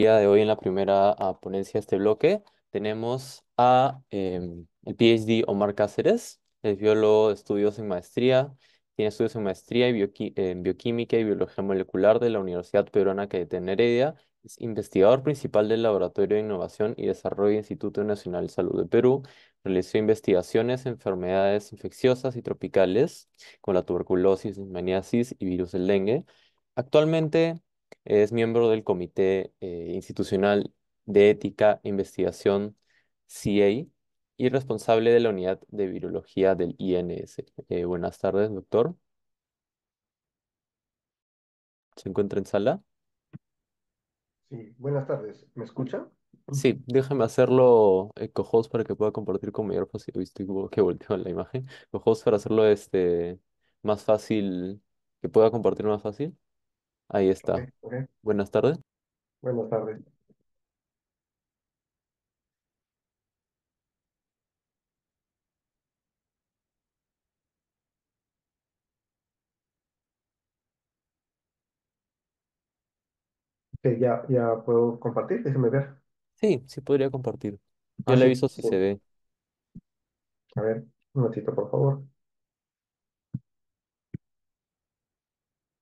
día de hoy en la primera ponencia de este bloque tenemos a el PhD Omar Cáceres, es biólogo de estudios en maestría, tiene estudios en maestría en bioquímica y biología molecular de la Universidad Peruana Cayetana Heredia, es investigador principal del Laboratorio de Innovación y Desarrollo del Instituto Nacional de Salud de Perú, realizó investigaciones en enfermedades infecciosas y tropicales como la tuberculosis, leishmaniasis y virus del dengue. Actualmente es miembro del Comité Institucional de Ética e Investigación CA y responsable de la unidad de virología del INS. Buenas tardes, doctor. ¿Se encuentra en sala? Sí, buenas tardes. ¿Me escucha? Sí, déjame hacerlo co-host para que pueda compartir con mayor facilidad. Estoy como que volteo la imagen. Co-host para hacerlo más fácil, que pueda compartir más fácil. Ahí Ok, está. ok. Buenas tardes. Buenas tardes. Ya puedo compartir, déjeme ver. Sí, sí podría compartir. Yo Ah, le sí, aviso si sí. se ve. A ver, un momentito, por favor.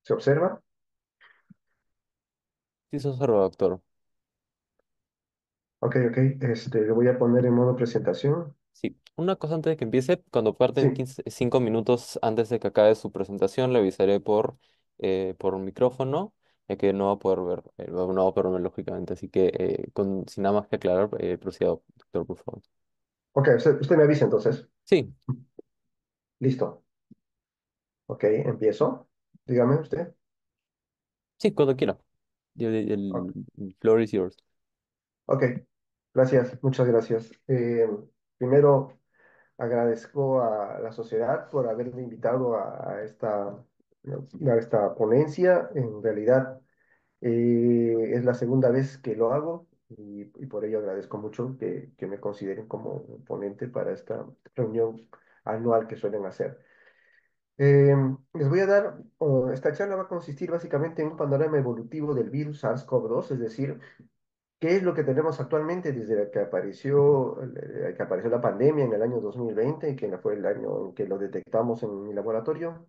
¿Se observa? Sí, se observa, doctor. Ok, ok. Lo voy a poner en modo presentación. Sí, una cosa antes de que empiece, cuando parten Sí, 5 minutos antes de que acabe su presentación, le avisaré por un micrófono, ya que no va a poder ver, no va a poder verme lógicamente, así que sin nada más que aclarar, proceda, doctor, por favor. ok, usted me avisa entonces. Sí, Listo. Ok, empiezo. Dígame usted. sí, cuando quiera. Ok, El floor is yours. ok. Gracias, muchas gracias. Primero, agradezco a la sociedad por haberme invitado a esta ponencia. En realidad, es la segunda vez que lo hago y por ello agradezco mucho que me consideren como un ponente para esta reunión anual que suelen hacer. Les voy a dar, esta charla va a consistir básicamente en un panorama evolutivo del virus SARS-CoV-2, es decir, qué es lo que tenemos actualmente desde que apareció la pandemia en el año 2020, que fue el año en que lo detectamos en mi laboratorio,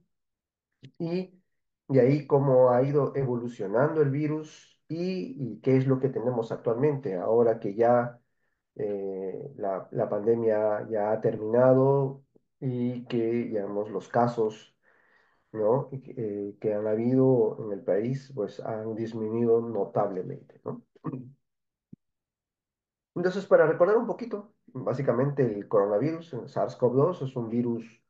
y de ahí cómo ha ido evolucionando el virus y qué es lo que tenemos actualmente, ahora que ya la pandemia ya ha terminado y que, digamos, los casos, ¿no? Que han habido en el país, pues han disminuido notablemente, ¿no? Entonces, para recordar un poquito, básicamente el coronavirus, el SARS-CoV-2, es un virus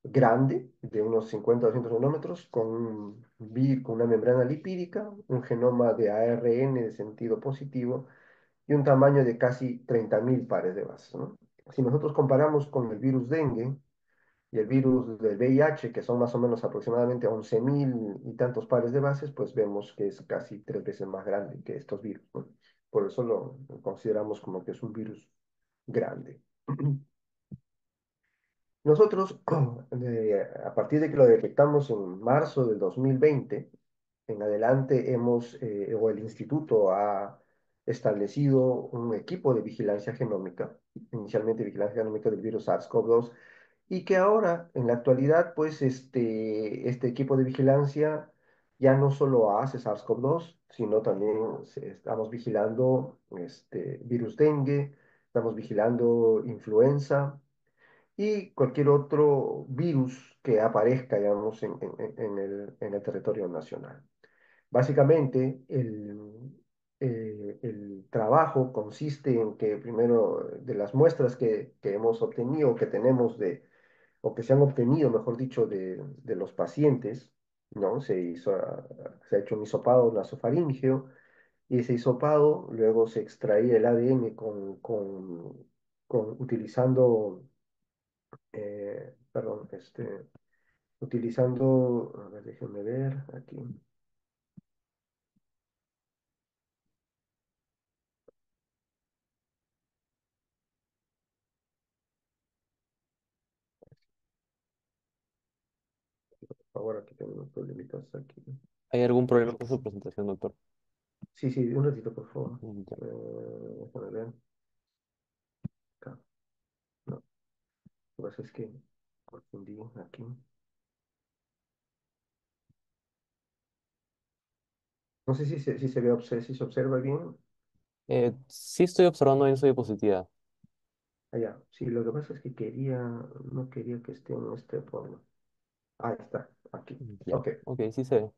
grande, de unos 50 o 200 nanómetros, con una membrana lipídica, un genoma de ARN de sentido positivo y un tamaño de casi 30.000 pares de bases, ¿no? Si nosotros comparamos con el virus dengue y el virus del VIH, que son más o menos aproximadamente 11.000 y tantos pares de bases, pues vemos que es casi 3 veces más grande que estos virus, ¿no? Por eso lo consideramos como que es un virus grande. Nosotros, a partir de que lo detectamos en marzo del 2020, en adelante o el instituto ha establecido un equipo de vigilancia genómica, inicialmente vigilancia genómica del virus SARS-CoV-2, y que ahora, en la actualidad, pues este equipo de vigilancia ya no solo hace SARS-CoV-2, sino también estamos vigilando virus dengue, estamos vigilando influenza y cualquier otro virus que aparezca, digamos, en el territorio nacional. Básicamente, el trabajo consiste en que primero de las muestras que hemos obtenido, que tenemos o que se han obtenido, mejor dicho, de los pacientes, ¿no? Se ha hecho un hisopado nasofaríngeo y ese hisopado luego se extraía el ADN utilizando, perdón, a ver, déjenme ver aquí. Por favor, aquí tengo unos problemitas aquí. ¿Hay algún problema con su presentación, doctor? Sí, sí, un ratito, por favor. Ya. Déjame ver. Acá. No, lo que pasa es que confundí aquí. No sé si se ve, si se observa bien. Sí estoy observando en su diapositiva. Allá. Sí, lo que pasa es que no quería que esté en este forma. Ahí está, aquí. Ya, Ok. ok, sí se ve.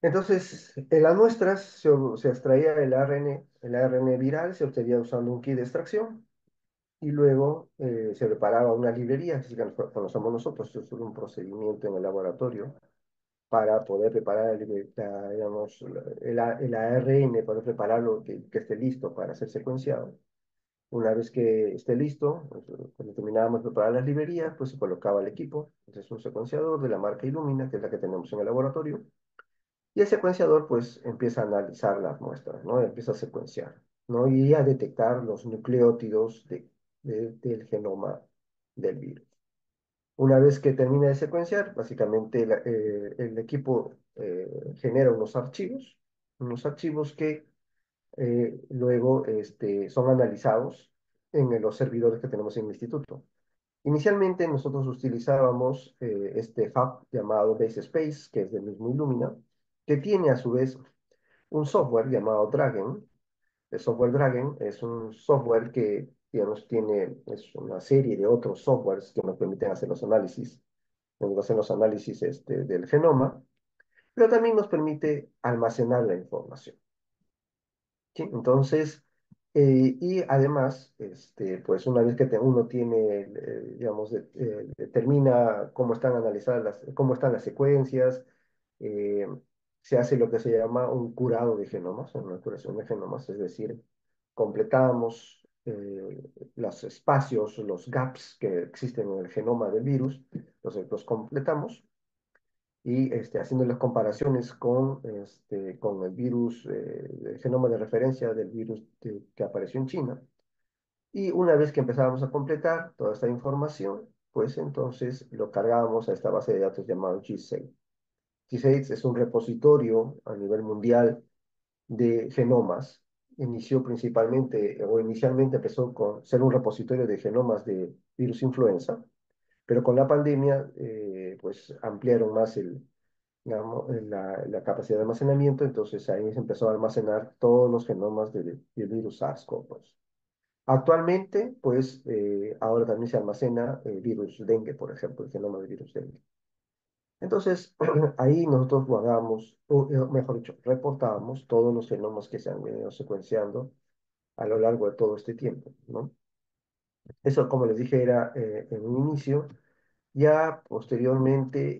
Entonces, en las muestras se extraía el ARN viral, se obtenía usando un kit de extracción y luego se preparaba una librería, así que conocemos nosotros, esto es un procedimiento en el laboratorio para poder preparar digamos, el ARN, poder prepararlo que esté listo para ser secuenciado. Una vez que esté listo, pues, cuando terminábamos de preparar las librerías, pues se colocaba el equipo. Entonces, un secuenciador de la marca Illumina, que es la que tenemos en el laboratorio, y el secuenciador, pues, empieza a analizar las muestras, ¿no? Empieza a secuenciar, ¿no? Y a detectar los nucleótidos del genoma del virus. Una vez que termina de secuenciar, básicamente el equipo genera unos archivos que luego son analizados en los servidores que tenemos en el instituto. Inicialmente nosotros utilizábamos este hub llamado Base Space, que es del mismo Illumina, que tiene a su vez un software llamado Dragon. El software Dragon es un software que, digamos, es una serie de otros softwares que nos permiten hacer los análisis, nos hacen los análisis del genoma, pero también nos permite almacenar la información. ¿Sí? Entonces, y además, pues una vez que uno tiene, digamos, determina cómo están analizadas cómo están las secuencias, eh, se hace lo que se llama un curado de genomas, una curación de genomas, es decir, completamos los espacios, los gaps que existen en el genoma del virus, los completamos y haciendo las comparaciones con el virus, el genoma de referencia del virus que apareció en China. Y una vez que empezábamos a completar toda esta información, pues entonces lo cargábamos a esta base de datos llamado GSAID. GSAID es un repositorio a nivel mundial de genomas. Inició principalmente, o inicialmente empezó con ser un repositorio de genomas de virus influenza, pero con la pandemia, pues ampliaron más la capacidad de almacenamiento, entonces ahí se empezó a almacenar todos los genomas del virus SARS-CoV-2. Actualmente, pues ahora también se almacena el virus dengue, por ejemplo, el genoma del virus dengue. Entonces, ahí nosotros guardamos, o mejor dicho, reportábamos todos los genomas que se han venido secuenciando a lo largo de todo este tiempo, ¿no? Eso, como les dije, era en un inicio. Ya posteriormente,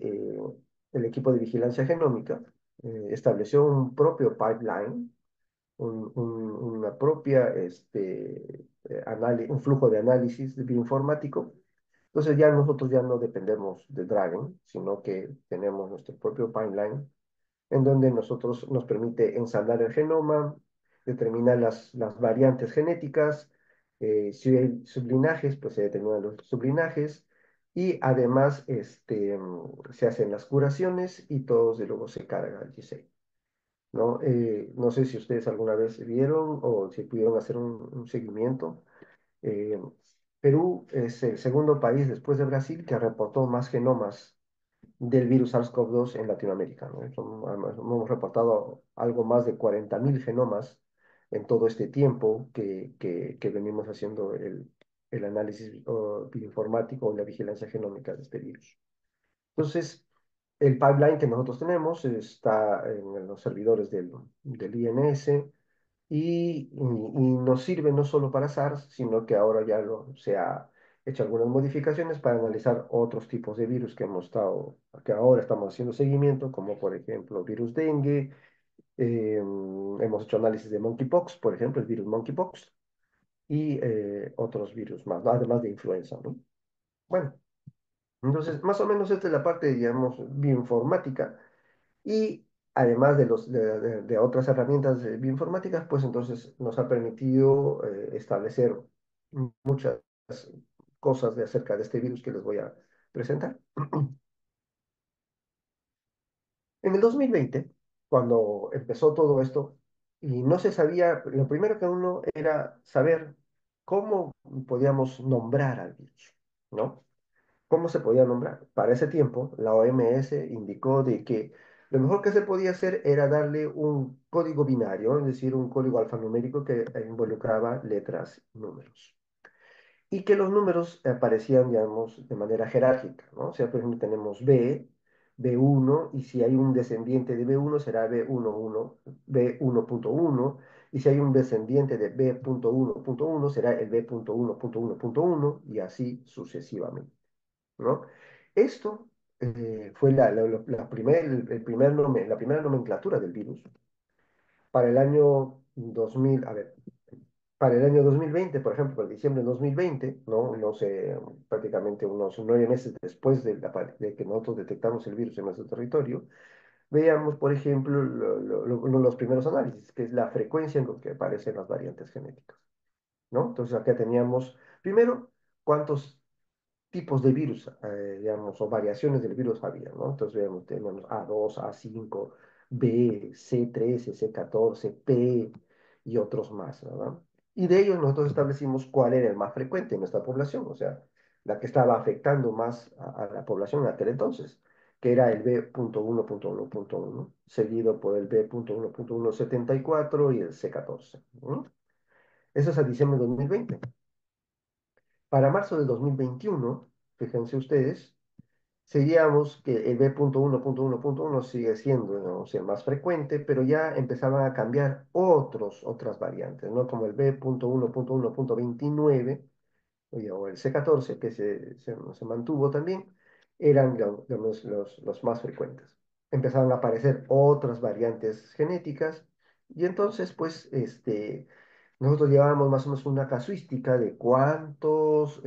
el equipo de vigilancia genómica estableció un propio pipeline, una propia, un flujo de análisis de bioinformático. Entonces ya nosotros ya no dependemos de Dragon, sino que tenemos nuestro propio pipeline en donde nosotros nos permite ensamblar el genoma, determinar las variantes genéticas, si hay sublinajes, pues se determinan los sublinajes, y además se hacen las curaciones y todos de luego se carga al G6, ¿no? No sé si ustedes alguna vez vieron o si pudieron hacer un seguimiento. Eh, Perú es el segundo país después de Brasil que reportó más genomas del virus SARS-CoV-2 en Latinoamérica, ¿no? Hemos reportado algo más de 40.000 genomas en todo este tiempo que venimos haciendo el análisis bioinformático o la vigilancia genómica de este virus. Entonces, el pipeline que nosotros tenemos está en los servidores del INS y nos sirve no solo para SARS, sino que ahora ya se ha hecho algunas modificaciones para analizar otros tipos de virus que ahora estamos haciendo seguimiento, como por ejemplo virus dengue, hemos hecho análisis de monkeypox, por ejemplo, el virus monkeypox, y otros virus más, ¿no? Además de influenza, ¿no? Bueno, entonces más o menos esta es la parte, digamos, bioinformática. Y además de otras herramientas bioinformáticas, pues entonces nos ha permitido establecer muchas cosas acerca de este virus que les voy a presentar. En el 2020, cuando empezó todo esto, y no se sabía, lo primero que uno era saber cómo podíamos nombrar al virus, ¿no? ¿Cómo se podía nombrar? Para ese tiempo, la OMS indicó de que lo mejor que se podía hacer era darle un código binario, es decir, un código alfanumérico que involucraba letras y números. Y que los números aparecían, digamos, de manera jerárquica, ¿no? O sea, por ejemplo, tenemos B, B1, y si hay un descendiente de B1 será B11, B1.1, y si hay un descendiente de B.1.1 será el B.1.1.1, y así sucesivamente, ¿no? Esto fue la primera nomenclatura del virus para el año 2000, a ver, para el año 2020, por ejemplo, para diciembre de 2020, ¿no? No sé, prácticamente unos 9 meses después de que nosotros detectamos el virus en nuestro territorio, veíamos, por ejemplo, uno de los primeros análisis, que es la frecuencia en la que aparecen las variantes genéticas, ¿no? Entonces acá teníamos, primero, cuántos tipos de virus, digamos, o variaciones del virus había, ¿no? Entonces tenemos A2, A5, B, C13, C14, P y otros más, ¿verdad? Y de ellos nosotros establecimos cuál era el más frecuente en nuestra población, o sea, la que estaba afectando más a la población en aquel entonces, que era el B.1.1.1, seguido por el B.1.1.74 y el C14, ¿no? Eso es a diciembre de 2020. Para marzo de 2021, fíjense ustedes, seguíamos que el B.1.1.1 sigue siendo, ¿no? O sea, más frecuente, pero ya empezaban a cambiar otras variantes, ¿no? Como el B.1.1.29 o el C14, que se mantuvo también, eran los más frecuentes. Empezaban a aparecer otras variantes genéticas y entonces, pues, nosotros llevábamos más o menos una casuística de cuántos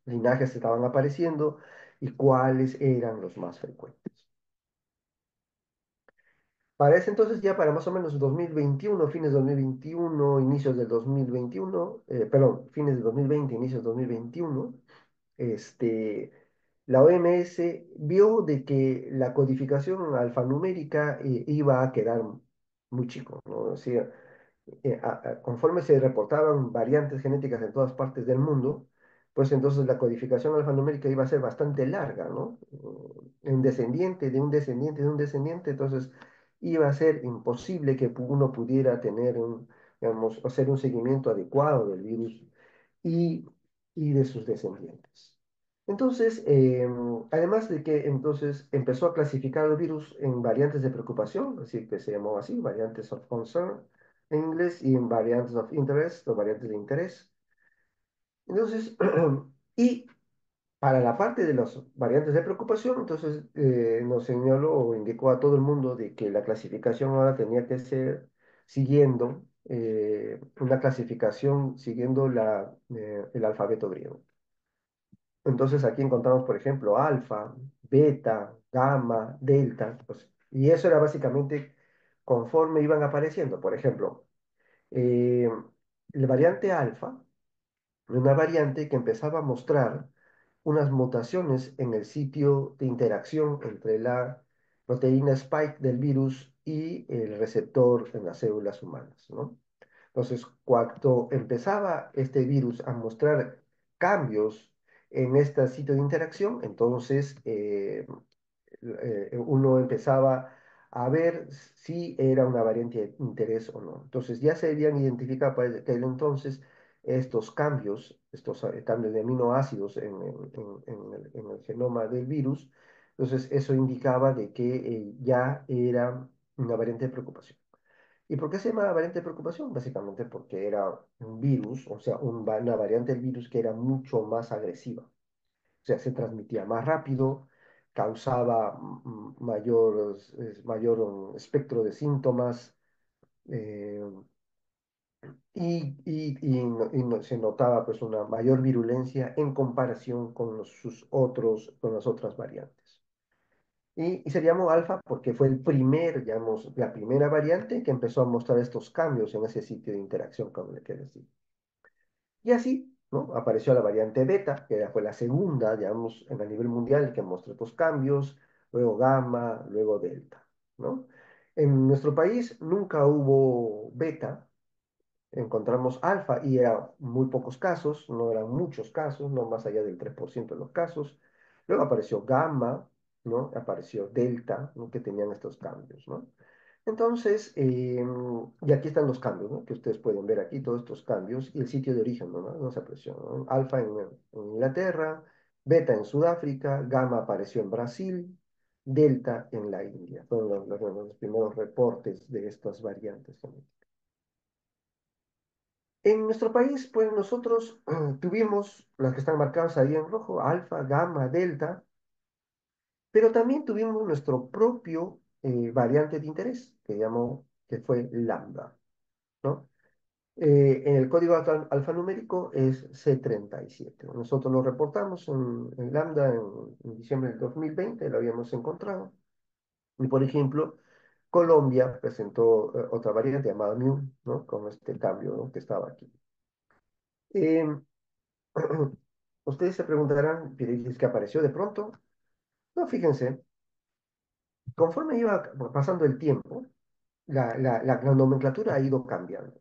linajes estaban apareciendo y cuáles eran los más frecuentes. Para ese entonces, ya para más o menos 2021, fines de 2021, inicios del 2021, perdón, fines de 2020, inicios de 2021, este, la OMS vio de que la codificación alfanumérica iba a quedar muy chico, ¿no? O sea, conforme se reportaban variantes genéticas en todas partes del mundo, pues entonces la codificación alfanumérica iba a ser bastante larga, ¿no? Un descendiente de un descendiente de un descendiente, entonces iba a ser imposible que uno pudiera tener digamos, hacer un seguimiento adecuado del virus y, y de sus descendientes. Entonces, además de que entonces empezó a clasificar el virus en variantes de preocupación, así que se llamó así, variantes of concern en inglés, y en variantes of interest o variantes de interés. Entonces, y para la parte de las variantes de preocupación, entonces nos señaló o indicó a todo el mundo de que la clasificación ahora tenía que ser siguiendo una clasificación siguiendo el alfabeto griego. Entonces aquí encontramos, por ejemplo, alfa, beta, gamma, delta, pues, y eso era básicamente conforme iban apareciendo. Por ejemplo, eh, la variante alfa, una variante que empezaba a mostrar unas mutaciones en el sitio de interacción entre la proteína spike del virus y el receptor en las células humanas, ¿no? Entonces, cuando empezaba este virus a mostrar cambios en este sitio de interacción, entonces uno empezaba a ver si era una variante de interés o no. Entonces, ya se habían identificado para aquel entonces estos cambios de aminoácidos en el genoma del virus. Entonces, eso indicaba de que ya era una variante de preocupación. ¿Y por qué se llama variante de preocupación? Básicamente porque era un virus, o sea, una variante del virus que era mucho más agresiva. O sea, se transmitía más rápido, causaba mayor espectro de síntomas eh, se notaba pues una mayor virulencia en comparación con con las otras variantes. Y se llamó alfa porque fue digamos, la primera variante que empezó a mostrar estos cambios en ese sitio de interacción, como le quiero decir. Y así, ¿no? Apareció la variante beta, que fue la segunda, digamos, a nivel mundial que mostró estos cambios, luego gamma, luego delta, ¿no? En nuestro país nunca hubo beta, encontramos alfa y eran muy pocos casos, no eran muchos casos, no más allá del 3% de los casos. Luego apareció gamma, ¿no? Apareció delta, ¿no? Que tenían estos cambios, ¿no? Entonces, y aquí están los cambios, ¿no? Que ustedes pueden ver aquí, todos estos cambios y el sitio de origen, ¿no? No se apreció, ¿no? Alfa en Inglaterra, beta en Sudáfrica, gamma apareció en Brasil, delta en la India. Fueron los primeros reportes de estas variantes también. En nuestro país, pues nosotros tuvimos las que están marcadas ahí en rojo, alfa, gamma, delta, pero también tuvimos nuestro propio variante de interés, que fue lambda, ¿no? En el código alfanumérico es C37. Nosotros lo reportamos en lambda en diciembre del 2020, lo habíamos encontrado. Y por ejemplo, Colombia presentó otra variante llamada mu, ¿no? Con este cambio, ¿no? Que estaba aquí. Em, Ustedes se preguntarán, ¿pero es que apareció de pronto? No, fíjense, conforme iba pasando el tiempo, la nomenclatura ha ido cambiando.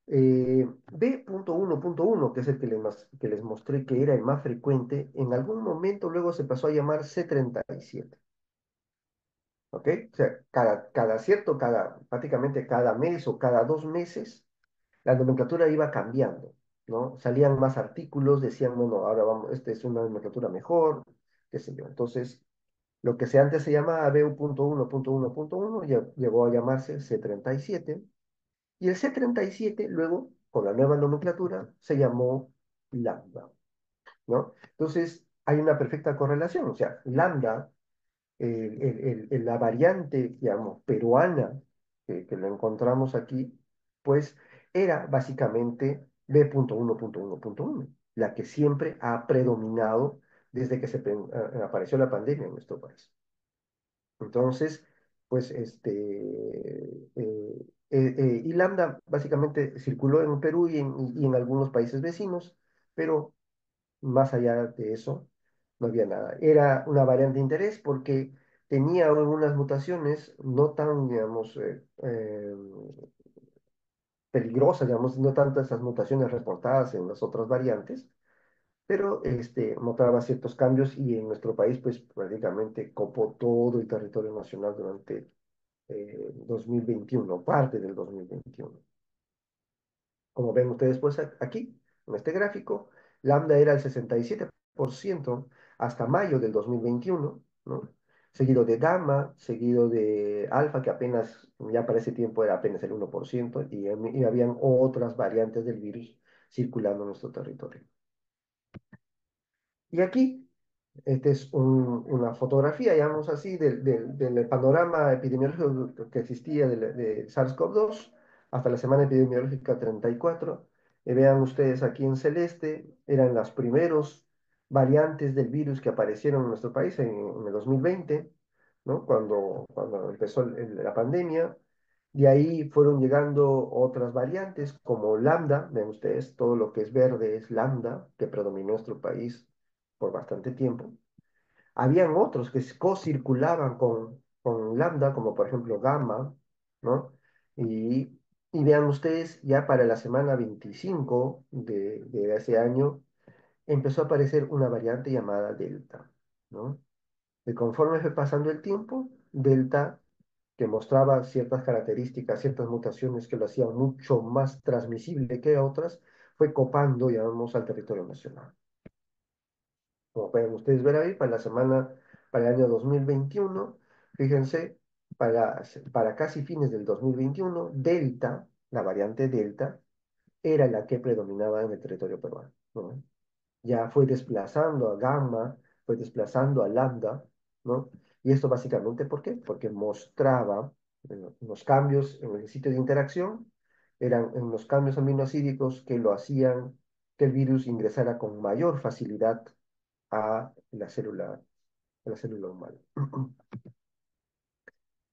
B.1.1, que es el que les mostré que era el más frecuente, en algún momento luego se pasó a llamar C37. ¿Ok? O sea, prácticamente cada mes o cada 2 meses, la nomenclatura iba cambiando, ¿no? Salían más artículos, decían, bueno, ahora vamos, esta es una nomenclatura mejor, qué sé yo. Entonces, lo que antes se llamaba BU.1.1.1 llegó a llamarse C37 y el C37 luego, con la nueva nomenclatura, se llamó lambda, ¿no? Entonces, hay una perfecta correlación, o sea, lambda, la variante, digamos, peruana, que lo encontramos aquí, pues era básicamente B.1.1.1, la que siempre ha predominado desde que apareció la pandemia en nuestro país. Entonces, pues, y Lambda básicamente circuló en Perú y en algunos países vecinos, pero más allá de eso, no había nada. Era una variante de interés porque tenía algunas mutaciones no tan, digamos, peligrosas, digamos, no tantas esas mutaciones reportadas en las otras variantes, pero mostraba ciertos cambios y en nuestro país, pues prácticamente copó todo el territorio nacional durante 2021, parte del 2021. Como ven ustedes pues aquí, en este gráfico, lambda era el 67% hasta mayo del 2021, ¿no? Seguido de gamma, seguido de alfa, que apenas, ya para ese tiempo era apenas el 1%, y habían otras variantes del virus circulando en nuestro territorio. Y aquí esta es una fotografía, llamamos así, del panorama epidemiológico que existía de SARS-CoV-2 hasta la semana epidemiológica 34. Vean ustedes aquí en celeste, eran las primeros variantes del virus que aparecieron en nuestro país en el 2020, ¿no? Cuando empezó la pandemia. De ahí fueron llegando otras variantes como lambda, ven ustedes, todo lo que es verde es lambda, que predominó en nuestro país por bastante tiempo. Habían otros que co-circulaban con lambda, como por ejemplo gamma, ¿no? Y, y vean ustedes, ya para la semana 25 de ese año, empezó a aparecer una variante llamada delta, ¿no? Y conforme fue pasando el tiempo, delta, que mostraba ciertas características, ciertas mutaciones que lo hacían mucho más transmisible que otras, fue copando, digamos, al territorio nacional. Como pueden ustedes ver ahí, para el año 2021, fíjense, para casi fines del 2021, Delta, la variante Delta, era la que predominaba en el territorio peruano, ¿no? Ya fue desplazando a Gamma, fue desplazando a Lambda, ¿no? Y esto básicamente, ¿por qué? Porque mostraba los cambios en el sitio de interacción, eran en los cambios aminoácidos que lo hacían que el virus ingresara con mayor facilidad a la célula humana.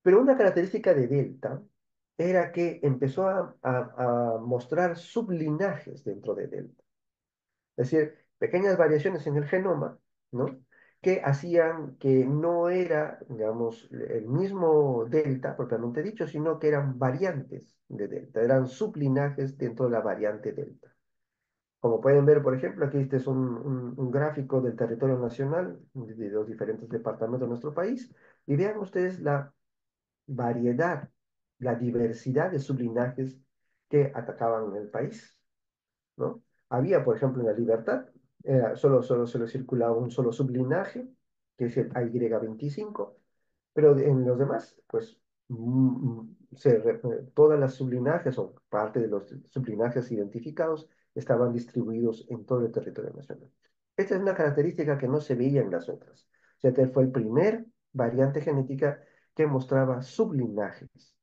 Pero una característica de Delta era que empezó a mostrar sublinajes dentro de Delta. Es decir, pequeñas variaciones en el genoma, ¿no? que hacían que no era, digamos, el mismo delta propiamente dicho, sino que eran variantes de delta, eran sublinajes dentro de la variante delta. Como pueden ver, por ejemplo, aquí este es un gráfico del territorio nacional de los diferentes departamentos de nuestro país, y vean ustedes la variedad, la diversidad de sublinajes que atacaban el país, ¿no? Había, por ejemplo, en La Libertad, solo circulaba un solo sublinaje, que es el AY25, pero en los demás, pues, todas las sublinajes o parte de los sublinajes identificados estaban distribuidos en todo el territorio nacional. Esta es una característica que no se veía en las otras. O sea, este fue el primer variante genética que mostraba sublinajes.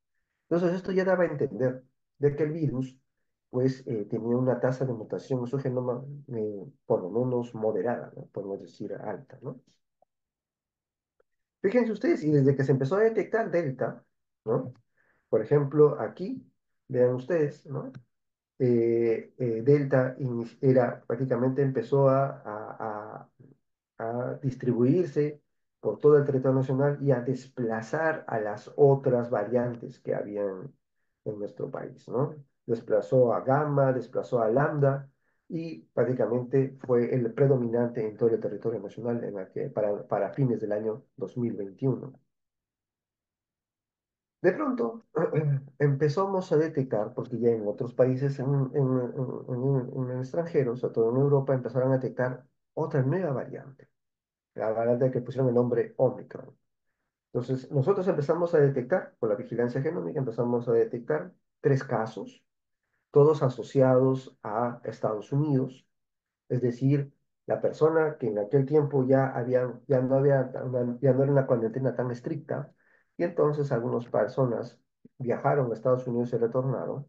Entonces, esto ya daba a entender de que el virus, pues, tenía una tasa de mutación en su genoma, por lo menos moderada, ¿no? Por no decir alta, ¿no? Fíjense ustedes, y desde que se empezó a detectar Delta, ¿no? Por ejemplo, aquí, vean ustedes, ¿no? Delta era, prácticamente empezó a distribuirse por todo el territorio nacional y a desplazar a las otras variantes que habían en nuestro país, ¿no? Desplazó a gamma, desplazó a lambda y prácticamente fue el predominante en todo el territorio nacional para fines del año 2021. De pronto empezamos a detectar, porque ya en otros países en el extranjero, sobre todo en Europa, empezaron a detectar otra nueva variante, la variante que pusieron el nombre Omicron. Entonces, nosotros empezamos a detectar, por la vigilancia genómica, empezamos a detectar 3 casos, todos asociados a Estados Unidos, es decir, la persona que en aquel tiempo ya no era una cuarentena tan estricta, y entonces algunas personas viajaron a Estados Unidos y retornaron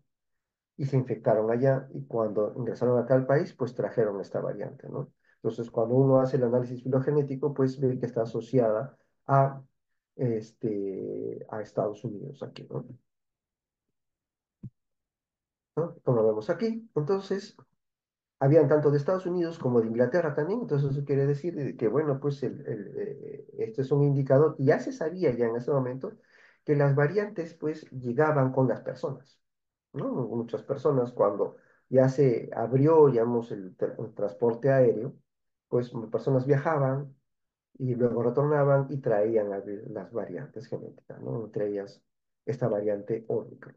y se infectaron allá, y cuando ingresaron acá al país, pues trajeron esta variante, ¿no? Entonces, cuando uno hace el análisis filogenético, pues ve que está asociada a, a Estados Unidos aquí, ¿no? ¿No? Como vemos aquí. Entonces, habían tanto de Estados Unidos como de Inglaterra también, entonces eso quiere decir que, bueno, pues este es un indicador, y ya se sabía ya en ese momento que las variantes pues llegaban con las personas, ¿no? Muchas personas cuando ya se abrió, digamos, el transporte aéreo, pues personas viajaban y luego retornaban y traían las variantes genéticas, ¿no? Entre ellas esta variante Omicron.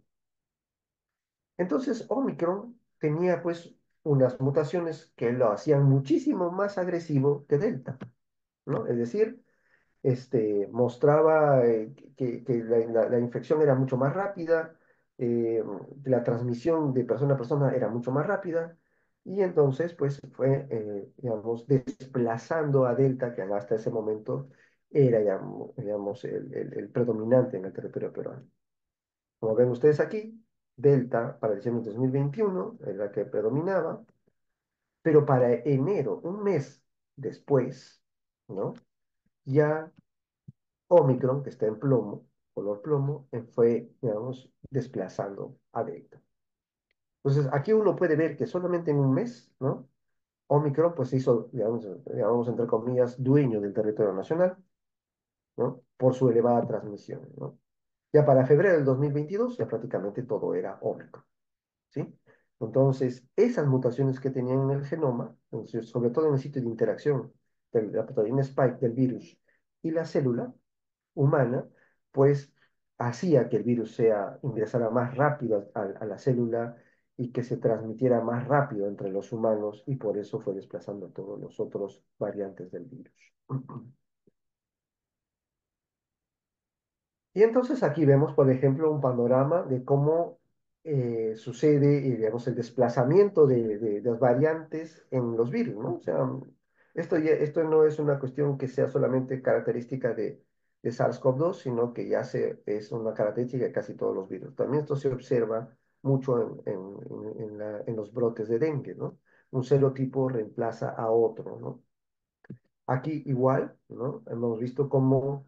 Entonces, Omicron tenía pues unas mutaciones que lo hacían muchísimo más agresivo que Delta, ¿no? Es decir, mostraba que la infección era mucho más rápida, eh, la transmisión de persona a persona era mucho más rápida, y entonces pues fue, digamos, desplazando a Delta, que hasta ese momento era, digamos, el predominante en el territorio peruano. Como ven ustedes aquí, Delta para diciembre de 2021 es la que predominaba, pero para enero, un mes después, ¿no? Ya Omicron, que está en plomo, color plomo, fue, digamos, desplazando a Delta. Entonces, aquí uno puede ver que solamente en un mes, ¿no? Omicron, pues se hizo, digamos, entre comillas, dueño del territorio nacional, ¿no? Por su elevada transmisión, ¿no? Ya para febrero del 2022, ya prácticamente todo era Omicron. ¿Sí? Entonces, esas mutaciones que tenían en el genoma, entonces, sobre todo en el sitio de interacción de la proteína spike del virus y la célula humana, pues hacía que el virus ingresara más rápido a la célula y que se transmitiera más rápido entre los humanos, y por eso fue desplazando a todos los otros variantes del virus. Y entonces aquí vemos, por ejemplo, un panorama de cómo sucede, digamos, el desplazamiento de las variantes en los virus, ¿no? O sea, esto no es una cuestión que sea solamente característica de SARS-CoV-2, sino que es una característica de casi todos los virus. También esto se observa mucho en los brotes de dengue, ¿no? Un serotipo reemplaza a otro, ¿no? Aquí igual, ¿no? Hemos visto cómo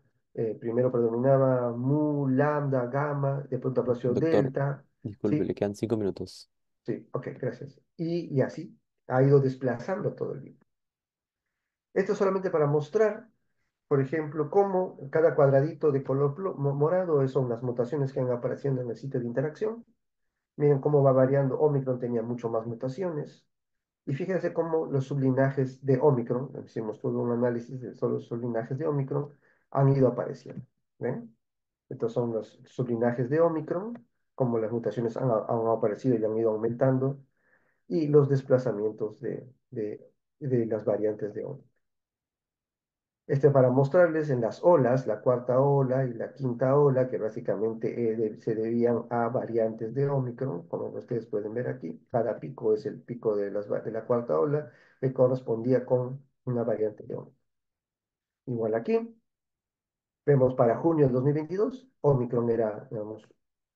primero predominaba mu, lambda, gamma, de pronto apareció Doctor, delta, disculpe, ¿sí? le quedan 5 minutos. Sí, ok, gracias. Y así ha ido desplazando todo el virus. Esto solamente para mostrar por ejemplo, cómo cada cuadradito de color morado son las mutaciones que han apareciendo en el sitio de interacción. Miren cómo va variando. Omicron tenía mucho más mutaciones. Y fíjense cómo los sublinajes de Omicron, hicimos todo un análisis de todos los sublinajes de Omicron, han ido apareciendo. ¿Ven? Estos son los sublinajes de Omicron, como las mutaciones han aparecido y han ido aumentando, y los desplazamientos de las variantes de Omicron. Este para mostrarles en las olas, la cuarta ola y la quinta ola, que básicamente se debían a variantes de Omicron, como ustedes pueden ver aquí. Cada pico es el pico de la cuarta ola, que correspondía con una variante de Omicron. Igual aquí, vemos para junio del 2022, Omicron era, digamos,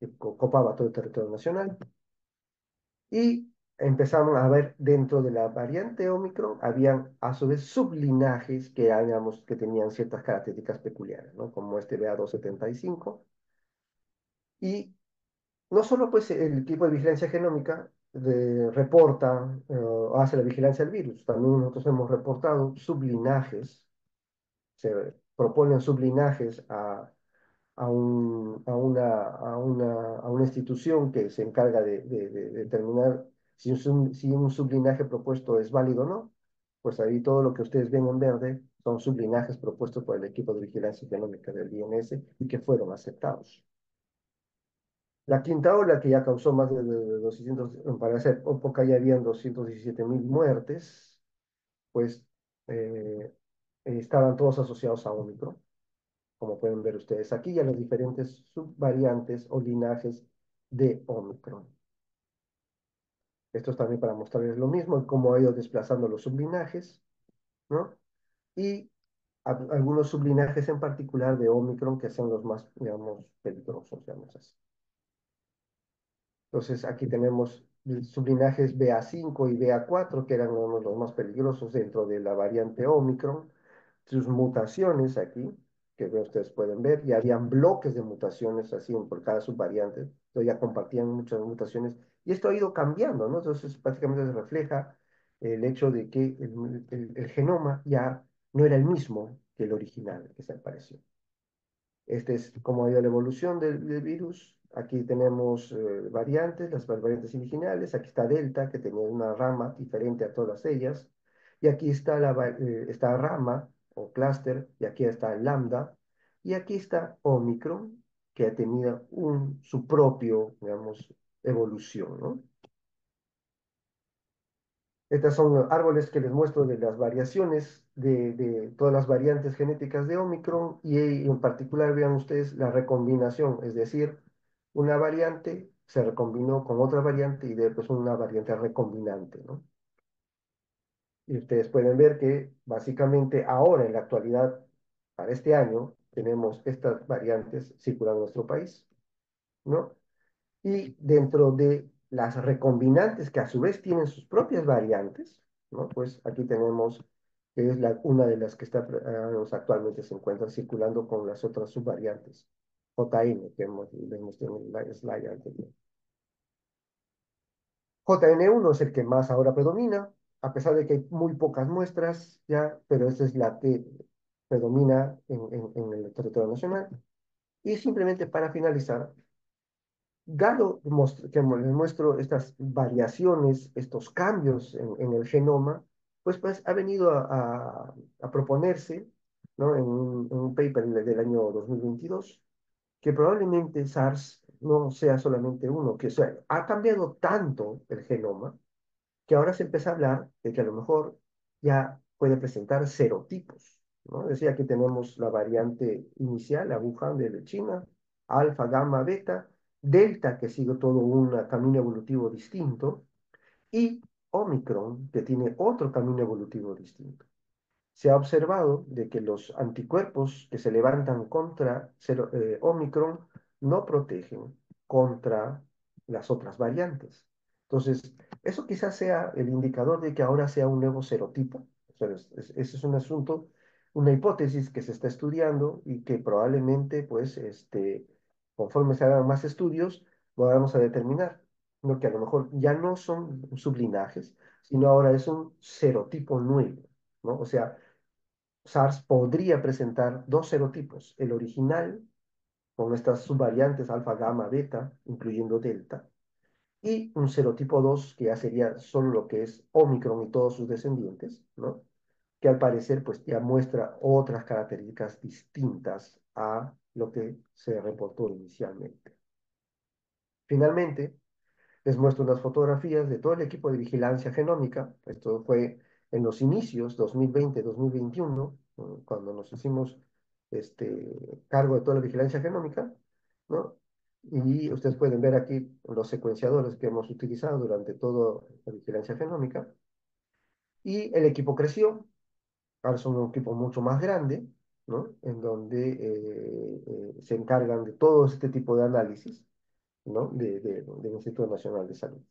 que copaba todo el territorio nacional. Y empezamos a ver dentro de la variante Omicron, habían a su vez sublinajes que, digamos, que tenían ciertas características peculiares, ¿no? Como este BA275. Y no solo pues el equipo de vigilancia genómica reporta o hace la vigilancia del virus, también nosotros hemos reportado sublinajes, se proponen sublinajes a una institución que se encarga de determinar si un sublinaje propuesto es válido o no. Pues ahí todo lo que ustedes ven en verde son sublinajes propuestos por el equipo de vigilancia económica del INS y que fueron aceptados. La quinta ola, que ya causó más de 200, para esa época ya habían 217.000 muertes, pues estaban todos asociados a Omicron, como pueden ver ustedes aquí, y a las diferentes subvariantes o linajes de Omicron. Esto es también para mostrarles lo mismo, cómo ha ido desplazando los sublinajes, ¿no? Y algunos sublinajes en particular de Omicron que son los más, digamos, peligrosos, digamos así. Entonces, aquí tenemos sublinajes BA5 y BA4, que eran uno de los más peligrosos dentro de la variante Omicron. Sus mutaciones aquí, que ustedes pueden ver, y habían bloques de mutaciones así por cada subvariante. Entonces ya compartían muchas mutaciones. Y esto ha ido cambiando, ¿no? Entonces, prácticamente se refleja el hecho de que el genoma ya no era el mismo que el original que se apareció. Este es cómo ha ido la evolución del virus. Aquí tenemos variantes, las variantes originales. Aquí está Delta, que tenía una rama diferente a todas ellas. Y aquí está esta rama o clúster, y aquí está el lambda. Y aquí está Omicron, que ha tenido su propio, digamos, evolución, ¿no? Estos son los árboles que les muestro de las variaciones de todas las variantes genéticas de Omicron y en particular vean ustedes la recombinación, es decir, una variante se recombinó con otra variante y después una variante recombinante, ¿no? Y ustedes pueden ver que básicamente ahora en la actualidad, para este año, tenemos estas variantes circulando en nuestro país, ¿no? Y dentro de las recombinantes, que a su vez tienen sus propias variantes, ¿no? Pues aquí tenemos que es una de las que actualmente se encuentran circulando con las otras subvariantes, JN, que vemos en el slide anterior. JN1 es el que más ahora predomina, a pesar de que hay muy pocas muestras ya, pero esta es la que predomina en el territorio nacional. Y simplemente para finalizar, dado que les muestro estas variaciones, estos cambios en el genoma, pues ha venido a proponerse, ¿no? En un paper del año 2022, que probablemente SARS no sea solamente uno, que o sea, ha cambiado tanto el genoma que ahora se empieza a hablar de que a lo mejor ya puede presentar serotipos, ¿no? Es decir, aquí tenemos la variante inicial, la Wuhan de China, alfa, gamma, beta, delta, que sigue todo un camino evolutivo distinto, y Omicron, que tiene otro camino evolutivo distinto. Se ha observado de que los anticuerpos que se levantan contra Omicron no protegen contra las otras variantes. Entonces, eso quizás sea el indicador de que ahora sea un nuevo serotipo. O sea, ese es un asunto, una hipótesis que se está estudiando y que probablemente, pues, conforme se hagan más estudios, lo vamos a determinar. ¿No? Que a lo mejor ya no son sublinajes, sino ahora es un serotipo nuevo, ¿no? O sea, SARS podría presentar dos serotipos, el original, con estas subvariantes alfa, gamma, beta, incluyendo delta, y un serotipo 2 que ya sería solo lo que es Omicron y todos sus descendientes, ¿no? Que al parecer pues ya muestra otras características distintas a lo que se reportó inicialmente. Finalmente, les muestro unas fotografías de todo el equipo de vigilancia genómica. Esto fue en los inicios, 2020-2021, cuando nos hicimos cargo de toda la vigilancia genómica, ¿no? Y ustedes pueden ver aquí los secuenciadores que hemos utilizado durante toda la vigilancia genómica. Y el equipo creció, ahora son un equipo mucho más grande, ¿no? En donde se encargan de todo este tipo de análisis, ¿no? Del Instituto Nacional de Salud.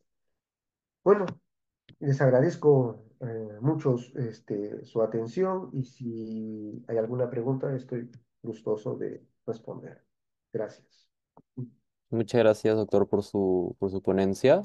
Bueno, les agradezco mucho su atención y si hay alguna pregunta, estoy gustoso de responder. Gracias. Muchas gracias, doctor, por su ponencia.